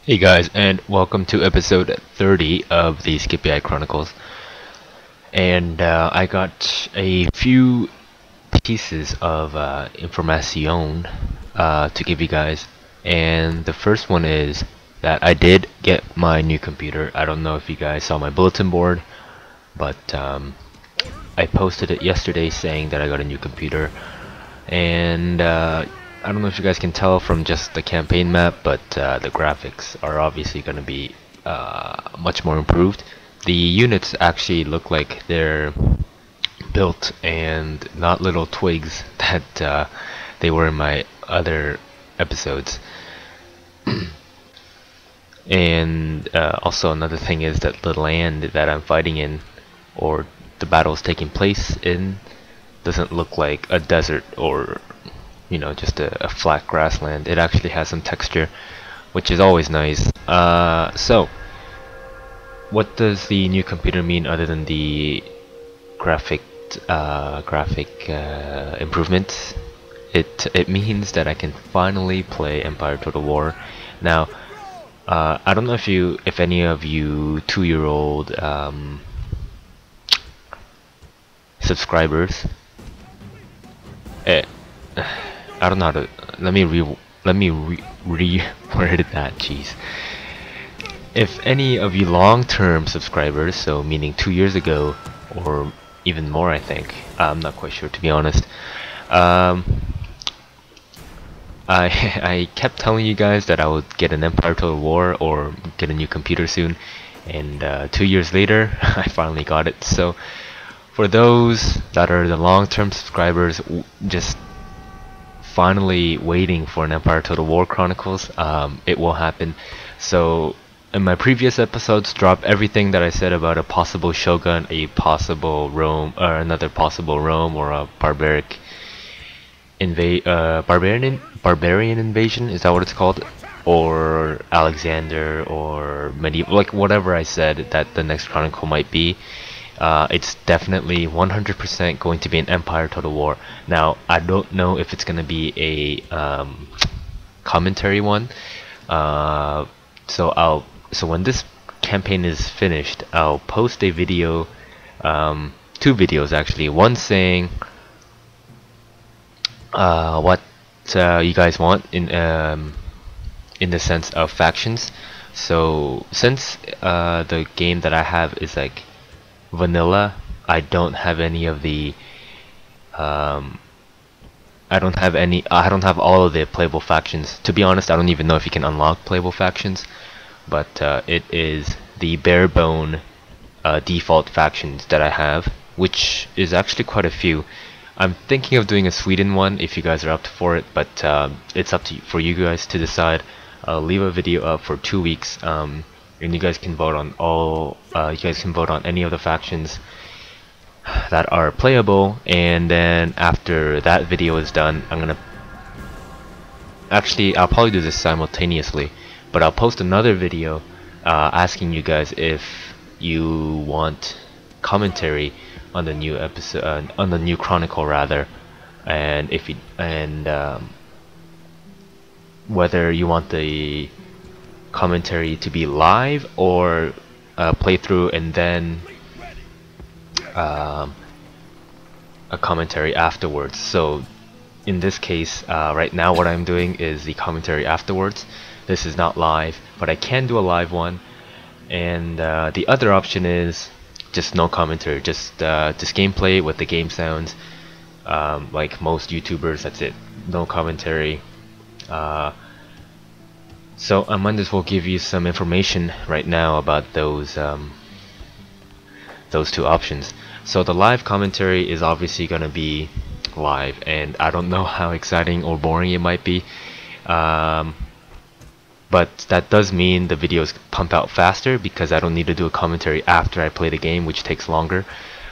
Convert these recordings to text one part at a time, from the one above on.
Hey guys, and welcome to episode 30 of the Scipii Chronicles. And I got a few pieces of information to give you guys. And the first one is that I did get my new computer. I don't know if you guys saw my bulletin board, but I posted it yesterday saying that I got a new computer. And I don't know if you guys can tell from just the campaign map, but the graphics are obviously going to be much more improved. The units actually look like they're built and not little twigs that they were in my other episodes. And also another thing is that the land that I'm fighting in, or the battle's taking place in, doesn't look like a desert or just a flat grassland. It actually has some texture, which is always nice. So what does the new computer mean other than the graphic improvements? It means that I can finally play Empire Total War. Now I don't know if any of you 2-year-old subscribers, I don't know how to. Let me reword that. Jeez. If any of you long-term subscribers, so meaning 2 years ago or even more, I think. I'm not quite sure, to be honest. I kept telling you guys that I would get an Empire Total War or get a new computer soon, and 2 years later, I finally got it. So for those that are the long-term subscribers, just finally waiting for an Empire Total War Chronicles, it will happen. So in my previous episodes, drop everything that I said about a possible Shogun, a possible Rome, or another possible Rome, or a barbarian invasion, is that what it's called? Or Alexander, or medieval, like whatever I said that the next chronicle might be. It's definitely 100% going to be an Empire Total War. Now, I don't know if it's going to be a commentary one. So when this campaign is finished, I'll post a video, 2 videos actually. One saying what you guys want in the sense of factions. So since the game that I have is like vanilla, I don't have any of the I don't have all of the playable factions. To be honest, I don't even know if you can unlock playable factions, but it is the bare bone default factions that I have, which is actually quite a few. I'm thinking of doing a Sweden one if you guys are up for it, but it's up to for you guys to decide. I'll leave a video up for 2 weeks, and you guys can vote on any of the factions that are playable. And then after that video is done, I'll probably do this simultaneously, but I'll post another video asking you guys if you want commentary on the new episode, on the new chronicle rather, and whether you want the commentary to be live or playthrough and then a commentary afterwards. So in this case, right now what I'm doing is the commentary afterwards. This is not live, but I can do a live one. And the other option is just no commentary, just gameplay with the game sounds, like most YouTubers. That's it, no commentary. So I might as well give you some information right now about those 2 options. So the live commentary is obviously gonna be live, and I don't know how exciting or boring it might be, but that does mean the videos pump out faster because I don't need to do a commentary after I play the game, which takes longer.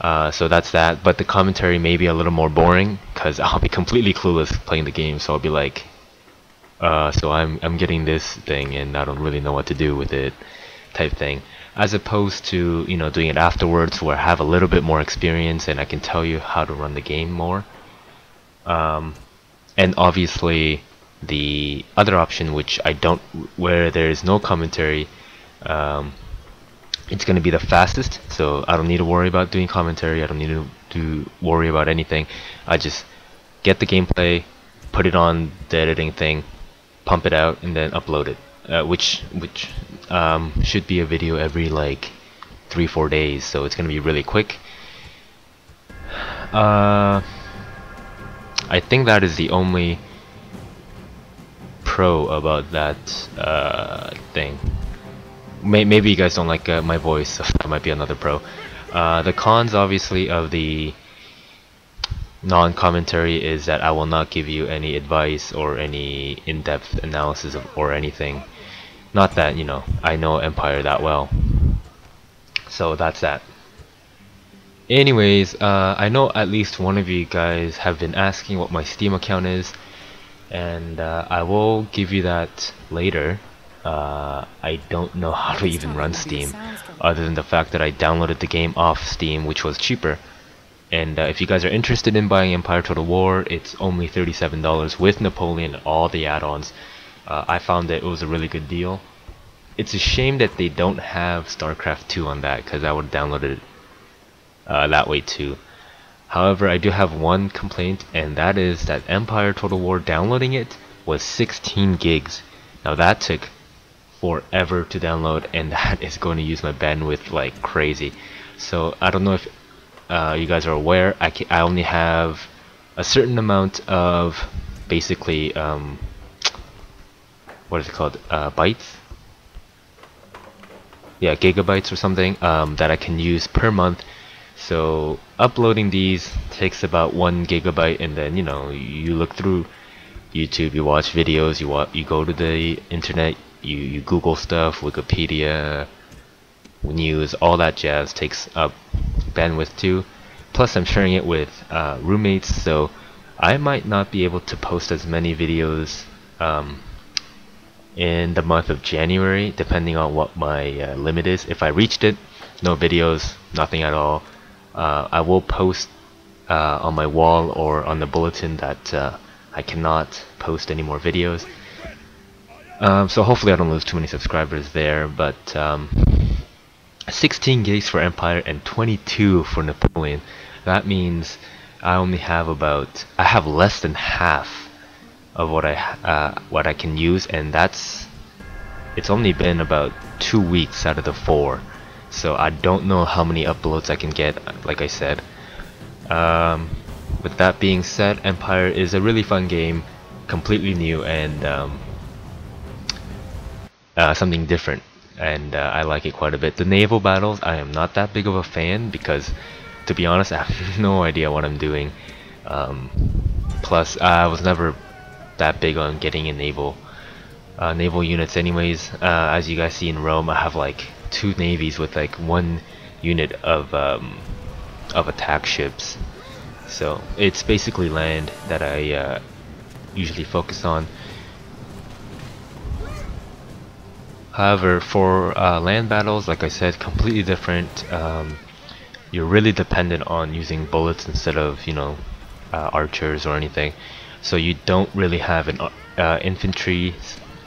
So that's that. But the commentary may be a little more boring because I'll be completely clueless playing the game. So I'll be like, so I'm getting this thing and I don't really know what to do with it, type thing. As opposed to doing it afterwards, where I have a little bit more experience and I can tell you how to run the game more. And obviously the other option, which I don't, where there is no commentary, it's going to be the fastest, so I don't need to worry about doing commentary. I don't need to worry about anything. I just get the gameplay, put it on the editing thing, pump it out, and then upload it, which should be a video every like 3-4 days, so it's going to be really quick. I think that is the only pro about that thing. Maybe you guys don't like my voice, so that might be another pro. The cons, obviously, of the non-commentary is that I will not give you any advice or any in-depth analysis or anything. Not that, you know, I know Empire that well. So that's that. Anyways, I know at least one of you guys have been asking what my Steam account is, and I will give you that later. I don't know how to even run Steam, other than the fact that I downloaded the game off Steam, which was cheaper. And if you guys are interested in buying Empire Total War, it's only $37 with Napoleon and all the add-ons. I found that it was a really good deal. It's a shame that they don't have StarCraft 2 on that, because I would have downloaded it that way too. However, I do have one complaint, and that is that Empire Total War, downloading it was 16 gigs. Now that took forever to download, and that is going to use my bandwidth like crazy. So I don't know if you guys are aware, I only have a certain amount of basically what is it called, bytes? Yeah, gigabytes or something, that I can use per month. So uploading these takes about 1 gigabyte, and then, you know, you look through YouTube, you watch videos, you go to the internet, you Google stuff, Wikipedia, news, all that jazz takes up bandwidth too. Plus I'm sharing it with roommates, so I might not be able to post as many videos in the month of January, depending on what my limit is. If I reached it, no videos, nothing at all. I will post on my wall or on the bulletin that I cannot post any more videos. So hopefully I don't lose too many subscribers there, but 16 gigs for Empire and 22 for Napoleon. That means I only have I have less than half of what I can use, and it's only been about 2 weeks out of the 4. So I don't know how many uploads I can get, like I said. With that being said, Empire is a really fun game, completely new, and something different, and I like it quite a bit. The naval battles, I am not that big of a fan, because to be honest, I have no idea what I'm doing. Plus, I was never that big on getting in naval units anyways. As you guys see in Rome, I have like 2 navies with like 1 unit of attack ships. So it's basically land that I usually focus on. However, for land battles, like I said, completely different. You're really dependent on using bullets instead of, you know, archers or anything. So you don't really have an infantry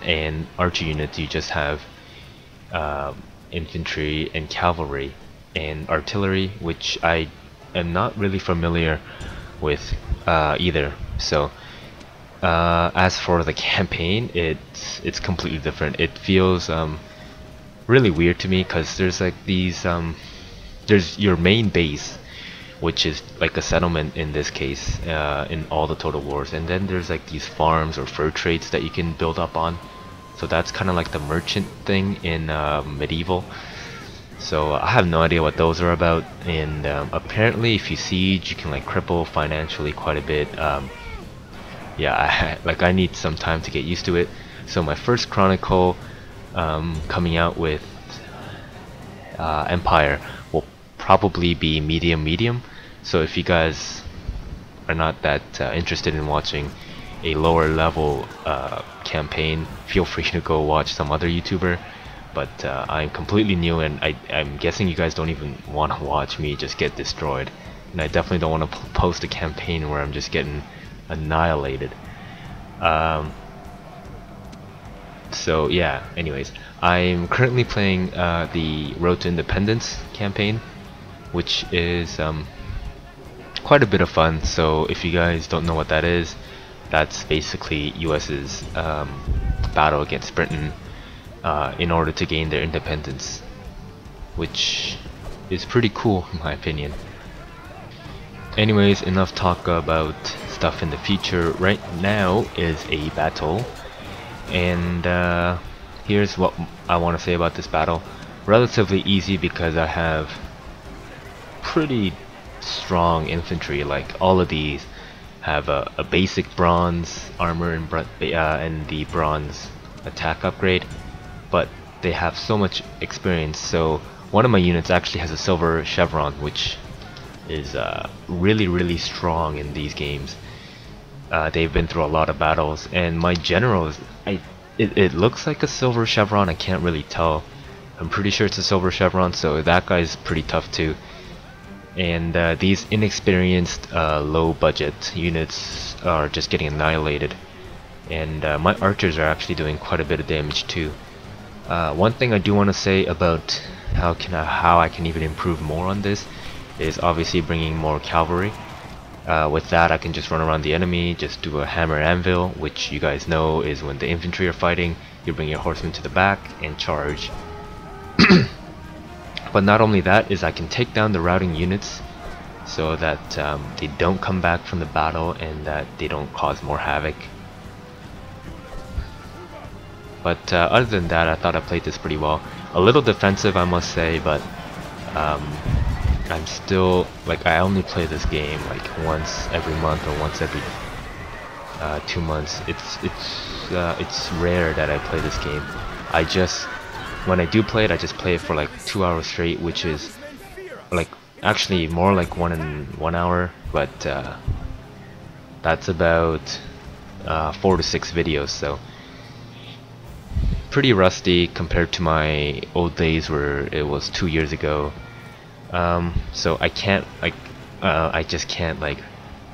and archer units. You just have infantry and cavalry and artillery, which I am not really familiar with either. So as for the campaign, it's completely different. It feels really weird to me, because there's like these there's your main base, which is like a settlement in this case, in all the Total Wars, and then there's like these farms or fur trades that you can build up on. So that's kind of like the merchant thing in medieval. So I have no idea what those are about, and apparently if you siege, you can like cripple financially quite a bit. Yeah, I need some time to get used to it. So my first Chronicle coming out with Empire will probably be medium. So if you guys are not that interested in watching a lower level campaign, feel free to go watch some other YouTuber. But I'm completely new, and I'm guessing you guys don't even want to watch me just get destroyed. And I definitely don't want to post a campaign where I'm just getting annihilated. So yeah, anyways, I'm currently playing the Road to Independence campaign, which is quite a bit of fun. So if you guys don't know what that is, that's basically US's battle against Britain in order to gain their independence, which is pretty cool in my opinion. Anyways, enough talk about stuff in the future. Right now is a battle, and here's what I want to say about this battle. Relatively easy because I have pretty strong infantry. Like all of these have a basic bronze armor and the bronze attack upgrade, but they have so much experience. So one of my units actually has a silver chevron, which is really strong in these games. They've been through a lot of battles, and my general is it looks like a silver chevron. I can't really tell. I'm pretty sure it's a silver chevron, so that guy's pretty tough too. And these inexperienced low budget units are just getting annihilated, and my archers are actually doing quite a bit of damage too. One thing I do want to say about how I can even improve more on this is obviously bringing more cavalry. With that, I can just run around the enemy, just do a hammer anvil, which you guys know is when the infantry are fighting, you bring your horsemen to the back and charge. But not only that, is I can take down the routing units so that they don't come back from the battle and that they don't cause more havoc. But other than that, I thought I played this pretty well. A little defensive, I must say, but I'm still, like, I only play this game like once every month or once every 2 months. It's rare that I play this game. When I do play it, I just play it for like 2 hours straight, which is like actually more like 1 hour, but that's about 4 to 6 videos, so pretty rusty compared to my old days where it was 2 years ago. So I can't I just can't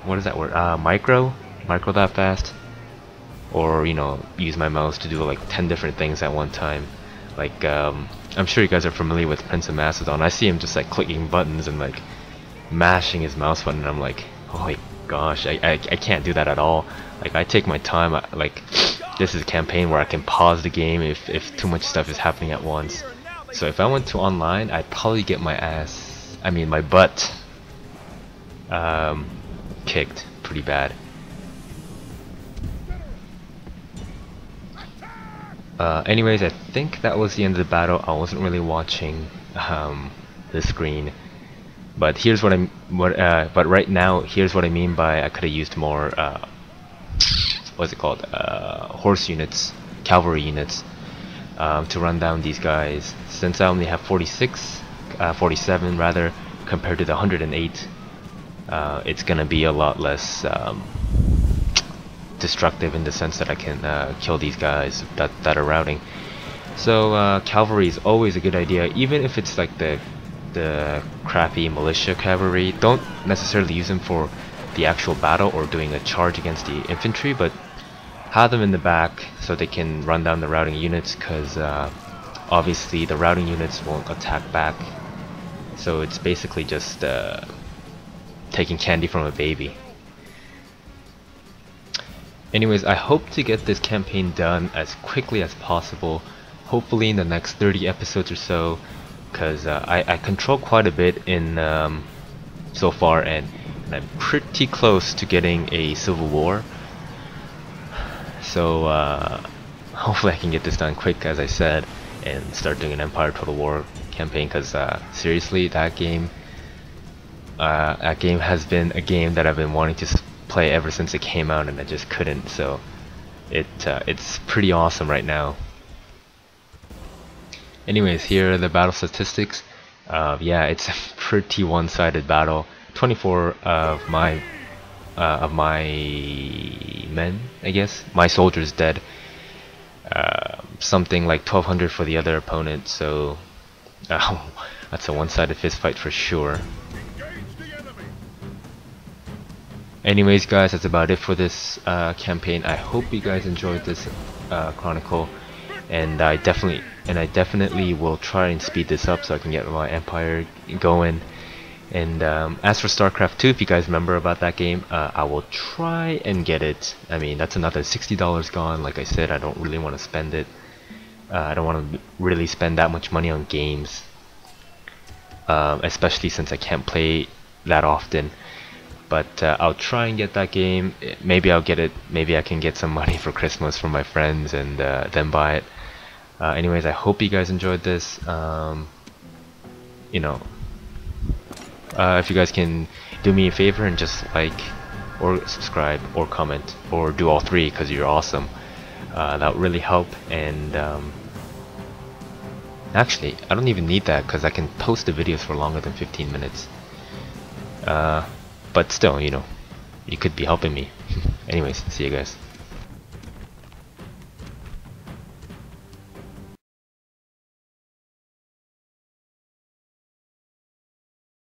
what is that word? Micro that fast, or use my mouse to do like 10 different things at one time. Like I'm sure you guys are familiar with Prince of Macedon. I see him just like clicking buttons and like mashing his mouse button, and I'm like, oh my gosh, I can't do that at all. Like I take my time. Like this is a campaign where I can pause the game if too much stuff is happening at once. So if I went to online, I'd probably get my butt kicked pretty bad. Anyways, I think that was the end of the battle. I wasn't really watching the screen, but here's but right now, here's what I mean by I could have used more what's it called? Horse units, cavalry units, to run down these guys. Since I only have 47 rather, compared to the 108, it's gonna be a lot less destructive in the sense that I can kill these guys that are routing. So cavalry is always a good idea, even if it's like the crappy militia cavalry. Don't necessarily use them for the actual battle or doing a charge against the infantry, but have them in the back so they can run down the routing units, because obviously the routing units won't attack back. So it's basically just taking candy from a baby. Anyways, I hope to get this campaign done as quickly as possible, hopefully in the next 30 episodes or so, because I control quite a bit in so far, and I'm pretty close to getting a civil war. So hopefully I can get this done quick, as I said, and start doing an Empire Total War campaign, because seriously, that game has been a game that I've been wanting to play ever since it came out, and I just couldn't. So it's pretty awesome right now. Anyways, here are the battle statistics. Yeah, it's a pretty one-sided battle. 24 of my men, I guess, my soldiers dead. Something like 1200 for the other opponent. So that's a one-sided fist fight for sure. Anyways guys, that's about it for this campaign. I hope you guys enjoyed this chronicle, and I definitely will try and speed this up so I can get my empire going. And as for StarCraft 2, if you guys remember about that game, I will try and get it. I mean, that's another $60 gone. Like I said, I don't really want to spend it. I don't want to really spend that much money on games, especially since I can't play that often. But I'll try and get that game. Maybe I'll get it. Maybe I can get some money for Christmas from my friends and then buy it. Anyways, I hope you guys enjoyed this. You know, if you guys can do me a favor and just like or subscribe or comment or do all three, because you're awesome, that would really help. And actually I don't even need that because I can post the videos for longer than 15 minutes, but still, you know, you could be helping me. Anyways, see you guys.